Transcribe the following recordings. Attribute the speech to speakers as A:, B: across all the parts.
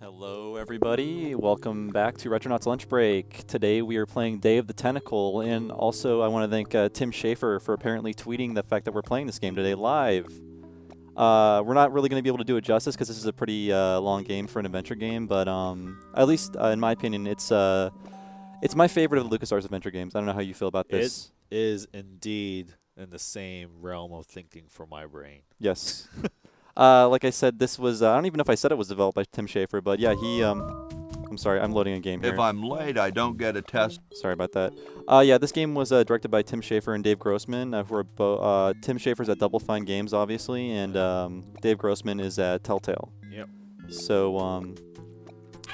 A: Hello, everybody. Welcome back to Retronauts Lunch Break. Today we are playing Day of the Tentacle, and also I want to thank Tim Schafer for apparently tweeting the fact that we're playing this game today live. We're not really going to be able to do it justice because this is a pretty long game for an adventure game, but at least in my opinion, it's my favorite of the LucasArts adventure games. I don't know how you feel about this.
B: It is indeed in the same realm of thinking for my brain.
A: Yes. Like I said, this was, I don't even know if I said it was developed by Tim Schafer, but yeah, he, I'm sorry, I'm loading a game here.
C: If I'm late, I don't get a test.
A: Sorry about that. Yeah, this game was directed by Tim Schafer and Dave Grossman, who are Tim Schafer's at Double Fine Games, obviously, and Dave Grossman is at Telltale.
B: Yep.
A: So,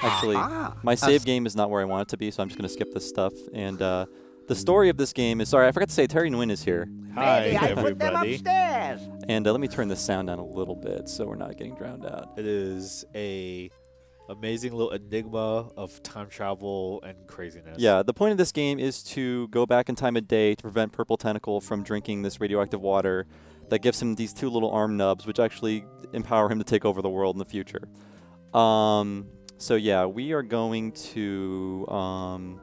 A: actually, my save game is not where I want it to be, so I'm just going to skip this stuff. And the story of this game is, sorry, I forgot to say, Thierry Nguyen is here.
B: Hi,
D: Maybe I
B: everybody.
D: put them upstairs.
A: And let me turn the sound down a little bit so we're not getting drowned out.
B: It is a amazing little enigma of time travel and craziness.
A: Yeah, the point of this game is to go back in time a day to prevent Purple Tentacle from drinking this radioactive water that gives him these two little arm nubs, which actually empower him to take over the world in the future. So yeah, we are going to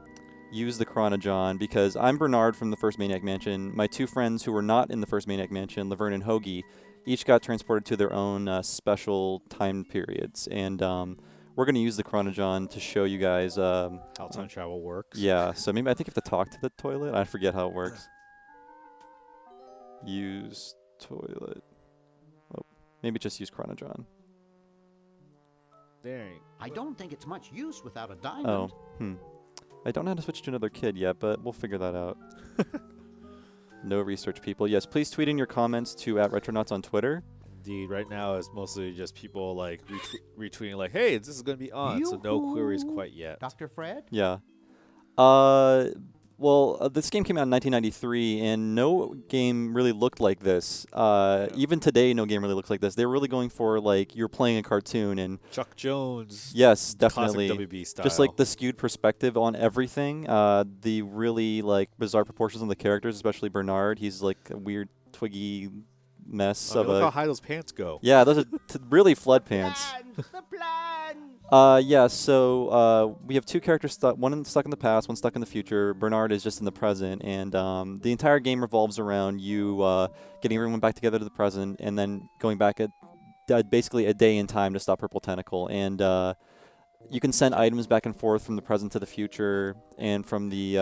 A: use the Chronojon because I'm Bernard from the first Maniac Mansion. My two friends who were not in the first Maniac Mansion, Laverne and Hoagie, each got transported to their own special time periods. And we're going to use the Chronojon to show you guys
B: How time travel works.
A: Yeah, so maybe I think you have to talk to the toilet. I forget how it works. Use toilet. Oh, maybe just use Chronojon.
B: There.
D: I don't think it's much use without a diamond.
A: Oh, I don't know how to switch to another kid yet, but we'll figure that out. No research, people. Yes, please tweet in your comments to @Retronauts on Twitter.
B: Indeed, right now it's mostly just people like retweeting like, hey, this is going to be on, so no queries quite yet.
D: Dr. Fred?
A: Yeah. Well, this game came out in 1993, and no game really looked like this. Even today, no game really looks like this. They were really going for, like, you're playing a cartoon. And
B: Chuck Jones.
A: yes, definitely.
B: Classic WB style.
A: Just, like, the skewed perspective on everything. The really, like, bizarre proportions on the characters, especially Bernard. He's, like, a weird, twiggy mess of
B: look
A: a...
B: how high those pants go.
A: Yeah, those are really flood pants.
D: The plan!
A: Yeah, so we have two characters stuck, one stuck in the past, one stuck in the future. Bernard is just in the present, and the entire game revolves around you getting everyone back together to the present and then going back at basically a day in time to stop Purple Tentacle. And you can send items back and forth from the present to the future and from the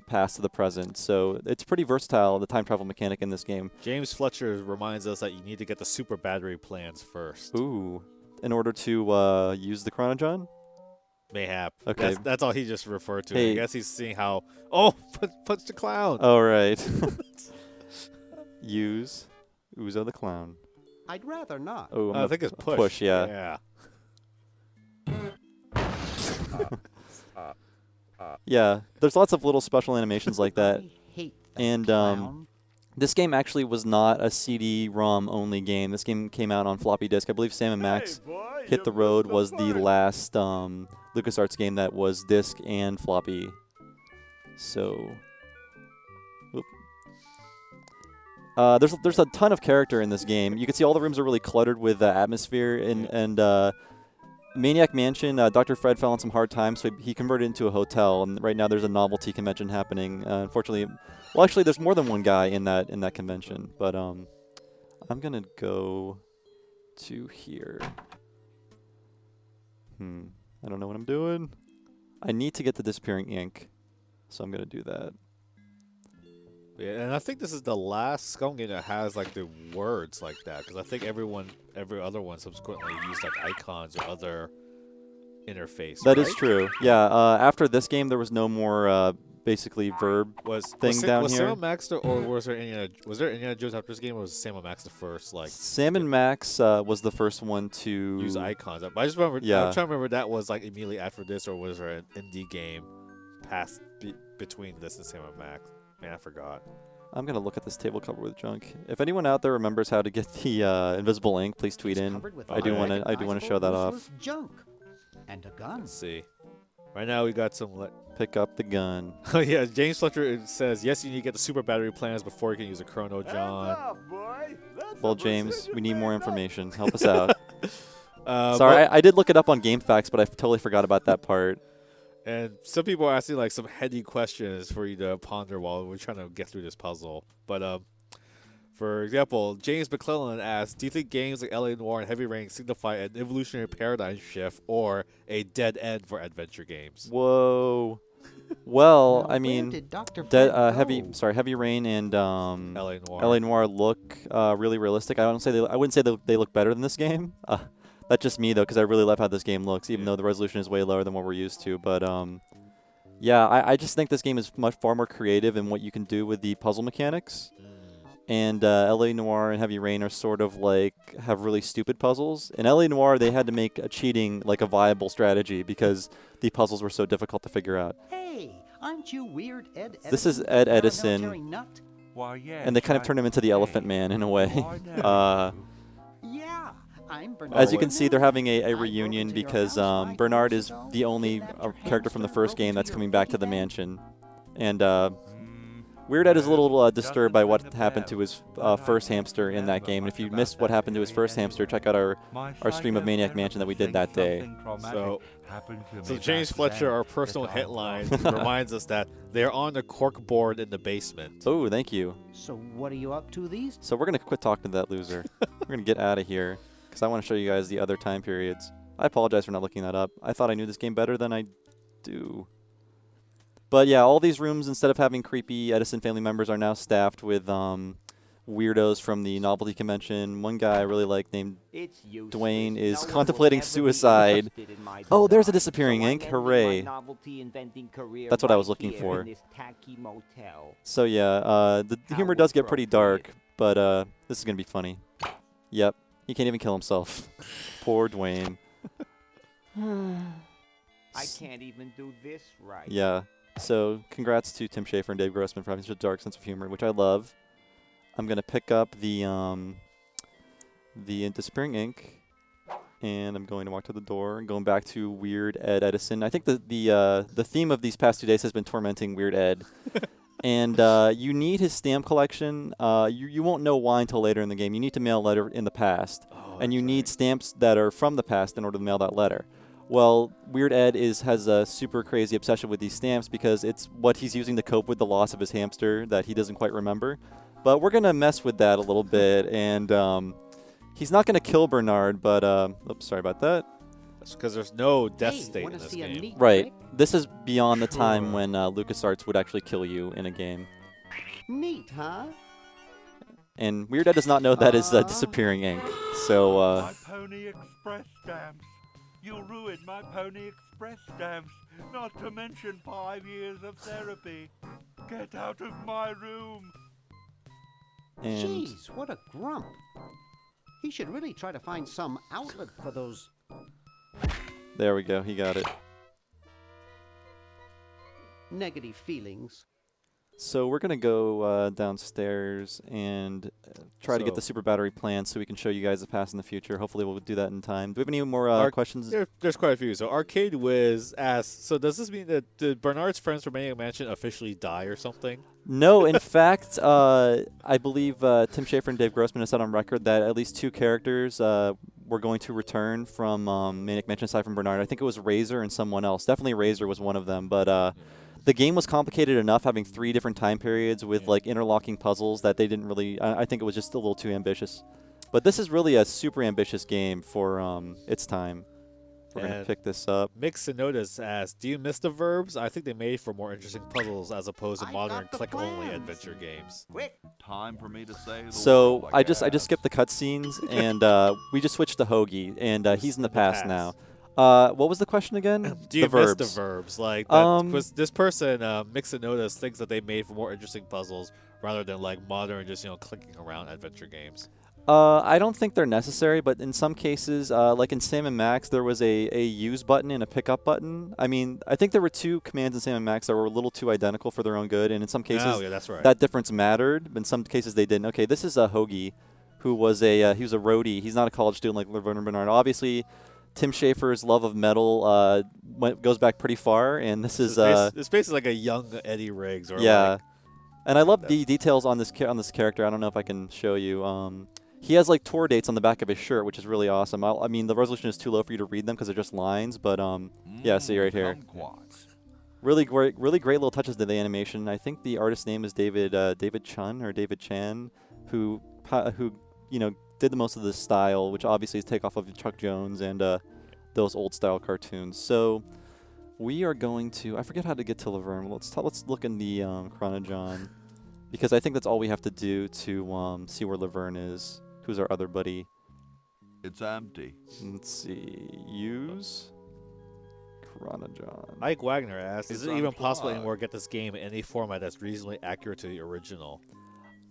A: past to the present. So it's pretty versatile, the time travel mechanic in this game.
B: James Fletcher reminds us that you need to get the super battery plans first.
A: Ooh. In order to use the Chronojon?
B: Mayhap.
A: Okay.
B: That's all he just referred to.
A: Hey.
B: I guess he's seeing how, oh, punch the clown.
A: All right. Use Uzo the Clown.
D: I'd rather not.
A: Oh,
B: I think it's push.
A: Push, yeah. Yeah, there's lots of little special animations like that.
D: I hate that
A: And
D: clown.
A: this game actually was not a CD-ROM only game. This game came out on floppy disk. I believe Sam and Max Hit the Road was the last LucasArts game that was disk and floppy. So, there's a ton of character in this game. You can see all the rooms are really cluttered with atmosphere and Maniac Mansion. Dr. Fred fell on some hard times, so he converted it into a hotel. And right now there's a novelty convention happening. Unfortunately, well, actually, there's more than one guy in that convention. But I'm gonna go to here. I don't know what I'm doing. I need to get the disappearing ink, so I'm gonna do that.
B: Yeah, and I think this is the last Scum game that has like the words like that, because I think every other one subsequently used like icons or other interface.
A: That
B: right?
A: is true. Yeah. After this game, there was no more basically verb thing down
B: was
A: here.
B: Sam and Max or was there Indiana Jones after this game, or was Sam and Max the first like?
A: Sam and Max was the first one to
B: use icons. But I just remember.
A: Yeah.
B: I'm trying to remember that was like immediately after this, or was there an indie game past between this and Sam and Max? Man, I forgot.
A: I'm gonna look at this table covered with junk. If anyone out there remembers how to get the invisible ink, please tweet
D: It's
A: in.
D: covered with
A: I do want to
D: unrecognizable
A: show that off.
D: useless junk. And a gun.
B: Let's see. Right now we got some.
A: Pick up the gun.
B: Oh yeah, James Fletcher says yes. You need to get the super battery plans before you can use a Chronojon.
A: Well, James, we need more information. Help us out. Sorry, I did look it up on GameFAQs, but I totally forgot about that part.
B: And some people are asking like some heady questions for you to ponder while we're trying to get through this puzzle. But for example, James McClellan asks, do you think games like LA Noire and Heavy Rain signify an evolutionary paradigm shift or a dead end for adventure games?
A: Whoa. Well,
D: Now,
A: I
D: where
A: mean,
D: did Dr. Fred go?
A: Heavy Rain and
B: LA Noire.
A: LA Noire look really realistic. I wouldn't say they look better than this game. That's just me though, because I really love how this game looks, even though the resolution is way lower than what we're used to. But yeah, I just think this game is far more creative in what you can do with the puzzle mechanics. And LA Noire and Heavy Rain are sort of like have really stupid puzzles. In LA Noire, they had to make cheating like a viable strategy because the puzzles were so difficult to figure out.
D: Hey, aren't you weird Ed Edison?
A: This is Ed Edison,
D: paramilitary nut?
E: Why, yes,
A: and they kind of turned him into the Elephant Man in a way.
D: Yeah, I'm Bernard.
A: As you can see, they're having a
D: I broke
A: reunion
D: into your
A: because
D: house 5
A: Bernard
D: years
A: is
D: ago,
A: the only
D: kidnapped your
A: character from the
D: hamster,
A: first
D: broke
A: game
D: into
A: that's
D: your
A: coming back to the
D: piggy bank.
A: mansion. And Weird Ed is a little disturbed by what happened to his first hamster in that game. And if you missed what happened to his first hamster, check out our stream of Maniac Mansion that we did that day.
B: So James Fletcher, our personal hitline, reminds us that they're on the cork board in the basement.
A: Oh, thank you.
D: So what are you up to these?
A: So we're going to quit talking to that loser. We're going to get out of here because I want to show you guys the other time periods. I apologize for not looking that up. I thought I knew this game better than I do. But yeah, all these rooms, instead of having creepy Edison family members, are now staffed with weirdos from the novelty convention. One guy I really like named Dwayne is contemplating suicide. Oh, there's a disappearing ink. Hooray. That's what I was looking for. So yeah, the humor does get pretty dark, but this is going to be funny. Yep, he can't even kill himself. Poor Dwayne.
F: I can't even do this right.
A: Yeah. So congrats to Tim Schafer and Dave Grossman for having such a dark sense of humor, which I love. I'm going to pick up the disappearing ink, and I'm going to walk to the door and going back to Weird Ed Edison. I think the theme of these past 2 days has been tormenting Weird Ed. And you need his stamp collection. You won't know why until later in the game. You need to mail a letter in the past, and you need stamps that are from the past in order to mail that letter. Well, Weird Ed has a super crazy obsession with these stamps because it's what he's using to cope with the loss of his hamster that he doesn't quite remember. But we're going to mess with that a little bit, and he's not going to kill Bernard, but oops, sorry about that.
B: That's because there's no death
D: Hey,
B: state
D: wanna
B: in this
D: see a
B: game.
D: neat
A: Right.
D: trick?
A: This is beyond the time
B: Sure.
A: when LucasArts would actually kill you in a game.
D: Neat, huh?
A: And Weird Ed does not know that is disappearing ink. So,
E: My Pony Express stamps. You'll ruin my Pony Express stamps. Not to mention 5 years of therapy. Get out of my room.
A: and
D: Jeez, what a grump. He should really try to find some outlet for those.
A: there we go. He got it.
D: Negative feelings.
A: So we're going to go downstairs and try to get the super battery plan so we can show you guys the past and the future. Hopefully we'll do that in time. Do we have any more questions?
B: There's quite a few. So Arcade Wiz asks, so does this mean that did Bernard's friends from Maniac Mansion officially die or something?
A: No, in fact, I believe Tim Schafer and Dave Grossman have said on record that at least 2 characters were going to return from Maniac Mansion aside from Bernard. I think it was Razor and someone else. Definitely Razor was one of them, but the game was complicated enough, having 3 different time periods with like interlocking puzzles that they didn't really. I think it was just a little too ambitious. But this is really a super ambitious game for its time. We're gonna pick this up.
B: Mix and Notice asks, do you miss the verbs? I think they made for more interesting puzzles as opposed to
D: I
B: modern
D: got the
B: click-only
D: plans.
B: adventure games.
D: Quick.
C: Time for me to say the
A: So
C: word,
A: I just
C: guess.
A: skipped the cutscenes and we just switched to Hoagie and he's in the past now.
B: past.
A: What was the question again?
B: Do you
A: the
B: miss
A: verbs.
B: the verbs? Like, that, 'cause this person, Mix and Notice, thinks that they made for more interesting puzzles rather than like modern, just clicking around adventure games.
A: I don't think they're necessary, but in some cases, like in Sam & Max, there was a use button and a pickup button. I mean, I think there were 2 commands in Sam & Max that were a little too identical for their own good, and in some cases,
B: Oh, yeah, that's right.
A: that difference mattered, but in some cases they didn't. Okay, this is a Hoagie, who was he was a roadie. He's not a college student like Laverne Bernard. Obviously, Tim Schafer's love of metal goes back pretty far, and this is
B: it's basically like a young Eddie Riggs. Or
A: yeah.
B: like,
A: And I love the details on this character. I don't know if I can show you. he has like tour dates on the back of his shirt, which is really awesome. I mean, the resolution is too low for you to read them because they're just lines, but yeah, see right here.
C: Kumquats.
A: Really great little touches to the animation. I think the artist's name is David Chun or David Chan, who did the most of this style, which obviously is takeoff of Chuck Jones and those old style cartoons. So we are going to, I forget how to get to Laverne. Let's look in the Chronojon, because I think that's all we have to do to see where Laverne is. Who's our other buddy?
C: It's empty.
A: Let's see. Use Chronojon.
B: Mike Wagner asks,
C: It's
B: is it even possible
C: unplugged.
B: anymore to get this game in any format that's reasonably accurate to the original?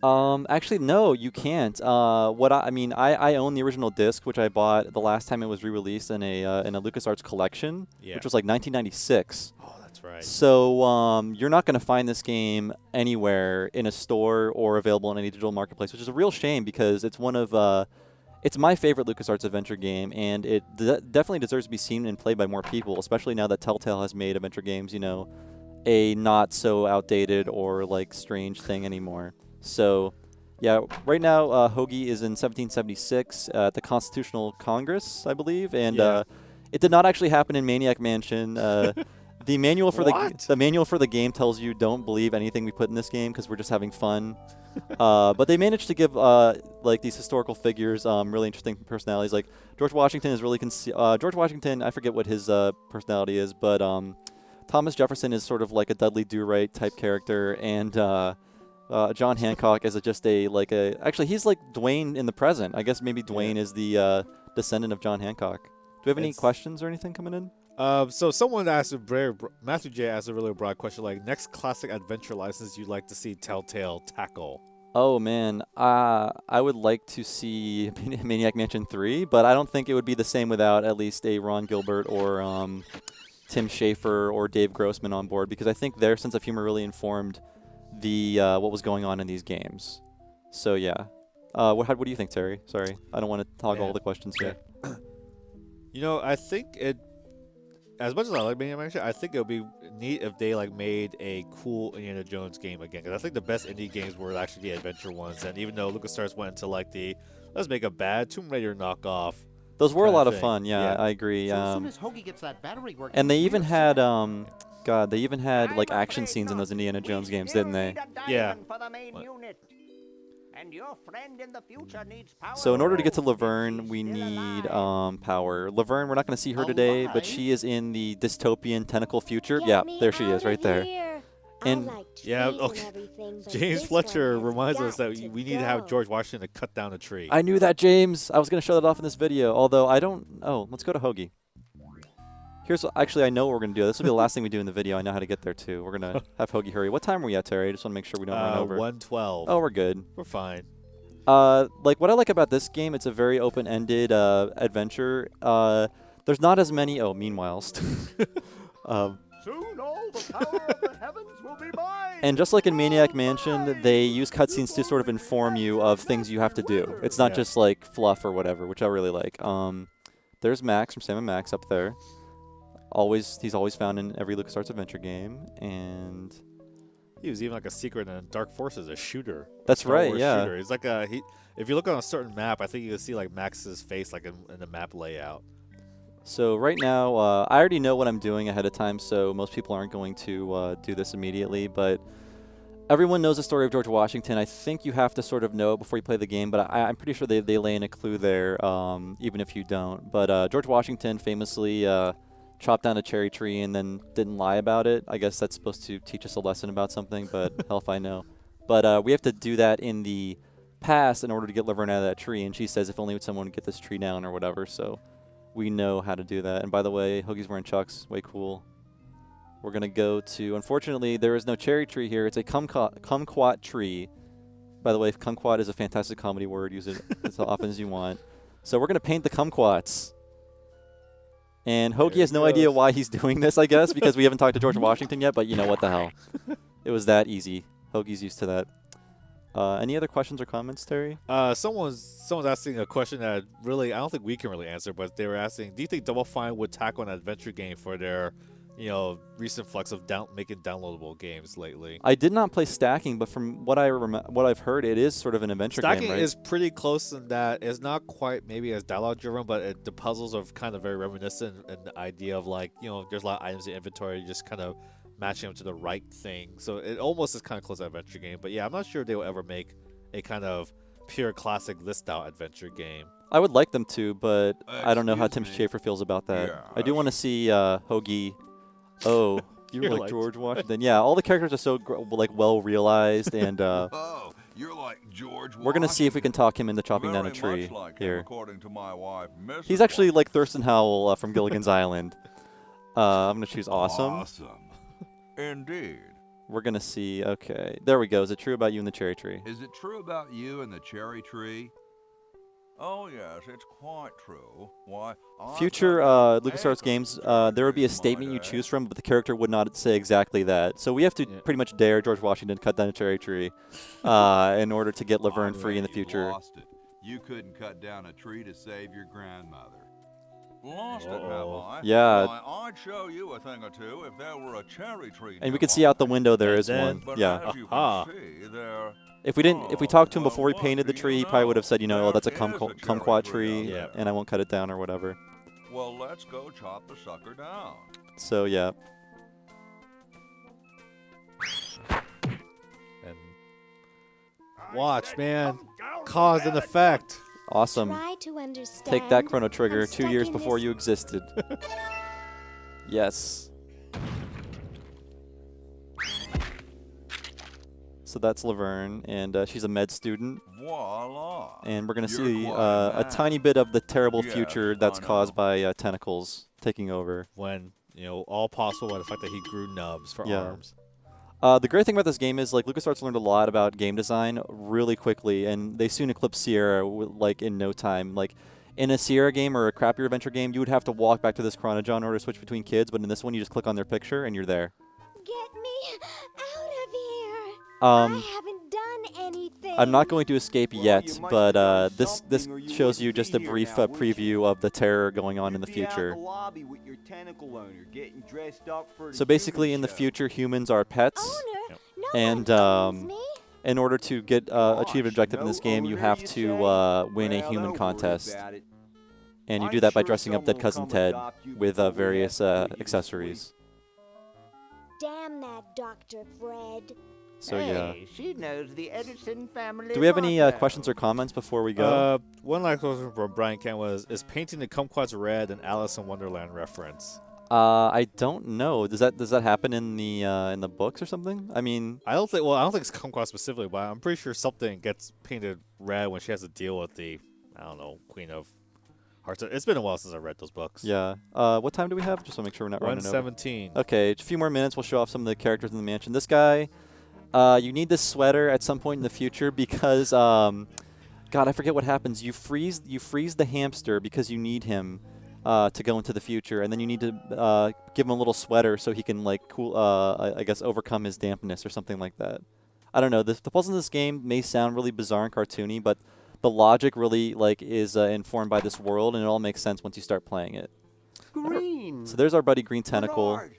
A: Actually, no, you can't. I own the original disc, which I bought the last time it was re-released in a LucasArts collection,
B: Yeah.
A: which was like 1996.
B: Oh, that's right.
A: So you're not going to find this game anywhere in a store or available in any digital marketplace, which is a real shame because it's one of it's my favorite LucasArts adventure game, and it definitely deserves to be seen and played by more people, especially now that Telltale has made adventure games, a not so outdated or like strange thing anymore. So, yeah, right now Hoagie is in 1776 at the Constitutional Congress, I believe, and
B: Yeah.
A: it did not actually happen in Maniac Mansion. The manual for
B: What?
A: the manual for the game tells you don't believe anything we put in this game because we're just having fun. But they managed to give like these historical figures really interesting personalities. Like George Washington is really George Washington. I forget what his personality is, but Thomas Jefferson is sort of like a Dudley Do-Right type character, and John Hancock is actually he's like Dwayne in the present. I guess maybe Dwayne is the descendant of John Hancock. Do we have any questions or anything coming in?
B: So someone asked, Matthew J asked a really broad question, like, next classic adventure license you'd like to see Telltale tackle?
A: Oh man, I would like to see Maniac Mansion 3, but I don't think it would be the same without at least a Ron Gilbert or Tim Schafer or Dave Grossman on board, because I think their sense of humor really informed the what was going on in these games. So yeah, what do you think, Terry? Sorry, I don't want to hog all the questions here.
B: I think as much as I like Maniac Mansion, I think it would be neat if they made a cool Indiana Jones game again. Because I think the best indie games were actually the adventure ones. And even though LucasArts went into let's make a bad Tomb Raider knockoff.
A: Those were a
B: kinda
A: lot of
B: thing.
A: fun. Yeah, I agree.
D: So as soon as Hoagie gets that battery working,
A: And they even
D: we're
A: had
D: set.
A: they even had like action scenes in those Indiana Jones games, didn't they?
B: Yeah.
F: For the main unit. And your friend in the future needs power.
A: So in order to get to
F: If
A: Laverne,
F: he's
A: we
F: still
A: need
F: alive.
A: power. Laverne, we're not going to see her today, but she is in the dystopian Tentacle future. Yeah, there she is, right there. And-
B: Yeah, okay. James Fletcher reminds us that we need to have George Washington to cut down a tree.
A: I knew that, James. I was going to show that off in this video, although I don't. Oh, let's go to Hoagie. Actually, I know what we're going to do. This will be the last thing we do in the video. I know how to get there, too. We're going to have Hoagie hurry. What time are we at, Terry? I just want to make sure we don't run over.
B: 112.
A: Oh, we're good.
B: We're fine.
A: What I like about this game, it's a very open-ended adventure. There's not as many. Oh, meanwhile.
E: Soon all the power of the heavens will be mine.
A: And just like in Maniac Mansion, they use cutscenes to sort of inform you of things you have to do. It's not just like fluff or whatever, which I really like. There's Max from Sam & Max up there. He's always found in every LucasArts adventure game, and
B: He was even a secret in Dark Forces, a shooter.
A: that's
B: Star
A: right.
B: Wars
A: Yeah.
B: Shooter. He's if you look on a certain map, I think you can see Max's face in the map layout.
A: So right now, I already know what I'm doing ahead of time, so most people aren't going to do this immediately, but everyone knows the story of George Washington. I think you have to sort of know it before you play the game, but I'm pretty sure they lay in a clue there, even if you don't. But George Washington famously chopped down a cherry tree and then didn't lie about it. I guess that's supposed to teach us a lesson about something, but hell if I know. But we have to do that in the past in order to get Laverne out of that tree, and she says if only someone would get this tree down or whatever, so we know how to do that. And by the way, Hoagie's wearing Chucks. Way cool. We're going to go to, unfortunately, there is no cherry tree here. It's a kumquat tree. By the way, kumquat is a fantastic comedy word. Use it as often as you want. So we're going to paint the kumquats. And Hoagie has no idea why he's doing this, I guess, because we haven't talked to George Washington yet, but you know what the hell. It was that easy. Hoagie's used to that. Any other questions or comments, Terry?
B: Someone's asking a question that really I don't think we can really answer, but they were asking, do you think Double Fine would tackle an adventure game for their, recent flux of making downloadable games lately.
A: I did not play stacking, but from what what I've heard, it is sort of an adventure
B: Stacking
A: game, right?
B: is pretty close in that it's not quite maybe as dialogue driven, but the puzzles are kind of very reminiscent, and the idea of like there's a lot of items in inventory, just kind of matching them to the right thing. So it almost is kind of close to an adventure game. But yeah, I'm not sure they will ever make a kind of pure classic list out adventure game.
A: I would like them to, but I don't know how Tim
C: Excuse me.
A: Schafer feels about that.
C: Yeah,
A: I do want to see Hoagie. Oh, you're like George Washington. Yeah, all the characters are so well realized, and
C: Oh, you're like George
A: we're gonna see if we can talk him into chopping down a
C: Very
A: tree
C: much like him,
A: here.
C: according to my wife, Mrs.
A: He's actually like Thurston Howell from Gilligan's Island. I'm gonna choose awesome.
C: Awesome. Indeed.
A: We're gonna see. Okay, there we go. Is it true about you and the cherry tree?
C: Is it true about you and the cherry tree? Oh, yes, it's quite true. Why?
A: Future LucasArts games, there would be a statement you choose from, but the character would not say exactly that. So we have to pretty much dare George Washington cut down a cherry tree in order to get Laverne free in the future.
C: Lost it. You couldn't cut down a tree to save your grandmother. Lost it, have I?
A: Yeah.
C: Why, I'd show you a thing or two if there were a cherry tree.
A: And we can see out the window there is one.
C: But
A: Yeah.
C: as you can see, there.
A: If we talked to him before we painted the tree, he probably would have said, oh, that's a kumquat tree, and I won't cut it down or whatever.
C: Well, let's go chop the sucker down.
A: So yeah.
B: And watch, man, cause and effect.
A: Awesome.
G: Try to understand.
A: Take that Chrono Trigger
G: I'm
A: 2
G: stuck
A: years
G: in
A: before
G: this-
A: you existed. Yes. So that's Laverne, and she's a med student.
C: Voila.
A: And we're going to
C: You're
A: see
C: quite
A: a
C: mad.
A: tiny bit of the terrible
C: Yes,
A: future that's
C: I know.
A: caused by tentacles taking over.
B: When all possible by the fact that he grew nubs for
A: Yeah.
B: arms.
A: The great thing about this game is, like, LucasArts learned a lot about game design really quickly, and they soon eclipsed Sierra, like, in no time. Like, in a Sierra game or a crappier adventure game, you would have to walk back to this Chronojon in order to switch between kids, but in this one, you just click on their picture, and you're there.
G: Get me out of here.
A: Um,
G: I haven't done anything.
A: I'm not going to escape
H: Well,
A: yet,
H: you might
A: but
H: have done
A: this
H: something or you
A: shows you
H: wouldn't
A: just
H: be
A: a
H: here
A: brief
H: now, would
A: preview
H: you?
A: of the terror going on in the
H: You'd be out
A: future.
H: in the lobby with your tentacle owner, getting dressed up for the
A: So basically,
H: human
A: in the
H: show.
A: future, humans are pets.
G: Owner, no
A: And,
G: one owns me.
A: In order to get achieve an
H: Gosh,
A: objective in
H: no
A: this game, you
H: owner,
A: have
H: you
A: to
H: say?
A: win a
H: Well,
A: human
H: don't worry
A: contest.
H: about it.
A: And you
H: I'm
A: do that by
H: sure
A: dressing up
H: someone
A: Dead
H: will
A: Cousin
H: come
A: Ted
H: adopt you
A: with
H: before we
A: various
H: have to put you to
A: accessories.
H: sleep.
G: Damn that Dr. Fred.
A: So yeah.
F: Hey, she knows the Edison family.
A: Do we have any
F: motto.
A: questions or comments before we go?
B: One last question from Brian Kent was: is painting the kumquats red an Alice in Wonderland reference?
A: I don't know. Does that happen in the books or something? I mean,
B: I don't think. Well, I don't think it's kumquat specifically, but I'm pretty sure something gets painted red when she has to deal with the, I don't know, Queen of Hearts. It's been a while since I read those books.
A: yeah. What time do we have? Just to make sure we're not running over.
B: 117.
A: Okay, a few more minutes. We'll show off some of the characters in the mansion. This guy, you need this sweater at some point in the future because, God, I forget what happens. You freeze the hamster because you need him to go into the future, and then you need to give him a little sweater so he can like cool, I guess, overcome his dampness or something like that. I don't know. The puzzles in this game may sound really bizarre and cartoony, but the logic really like is informed by this world, and it all makes sense once you start playing it.
D: Green.
A: So there's our buddy Green Tentacle.
D: Bernard,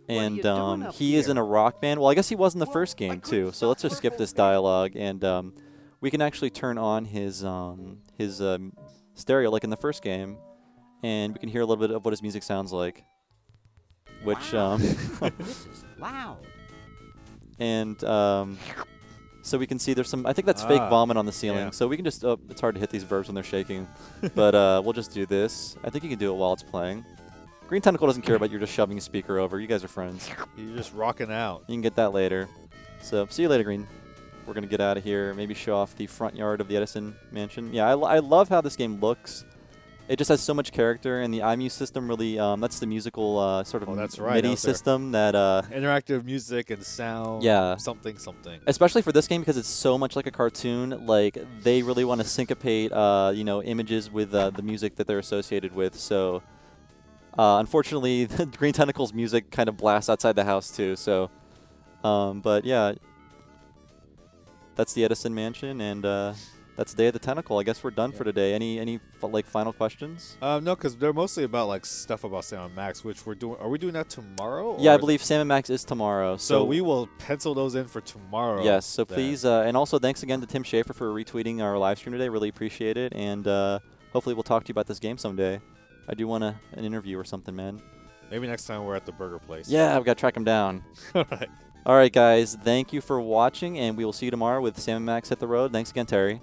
A: And
D: you doing up
A: he is in
D: here?
A: a rock band. Well, I guess he was in the first
D: I
A: game
D: couldn't
A: too. So let's just
D: stop
A: skip
D: for
A: this
D: full
A: dialogue, and we can actually turn on his stereo like in the first game, and we can hear a little bit of what his music sounds like. Which
D: Wow. This is loud.
A: and so we can see there's some. I think that's fake vomit on the ceiling.
B: yeah.
A: So we can just. Oh, it's hard to hit these verbs when they're shaking, but we'll just do this. I think you can do it while it's playing. Green Tentacle doesn't care about you just shoving a speaker over. You guys are friends.
B: You're just rocking out.
A: You can get that later. So, see you later, Green. We're going to get out of here, maybe show off the front yard of the Edison Mansion. Yeah, I love how this game looks. It just has so much character, and the iMuse system really, that's the musical sort of
B: Oh, that's right,
A: MIDI
B: out there.
A: system that,
B: Interactive music and sound.
A: Yeah.
B: Something.
A: especially for this game because it's so much like a cartoon, like, they really want to syncopate, images with the music that they're associated with. So, unfortunately, Green Tentacle's music kind of blasts outside the house, too. So, but yeah. That's the Edison Mansion, and that's Day of the Tentacle. I guess we're done for today. Any like final questions?
B: No, because they're mostly about like stuff about Sam & Max, which we're doing. Are we doing that tomorrow?
A: Yeah, I
B: or is
A: believe Sam & Max is tomorrow.
B: So we will pencil those in for tomorrow.
A: Yes, so
B: then.
A: please, and also thanks again to Tim Schafer for retweeting our live stream today. Really appreciate it, and hopefully we'll talk to you about this game someday. I do want an interview or something, man.
B: Maybe next time we're at the burger place.
A: Yeah, I've got to track him down.
B: All right.
A: All right, guys, thank you for watching, and we will see you tomorrow with Sam & Max Hit the Road. Thanks again, Terry.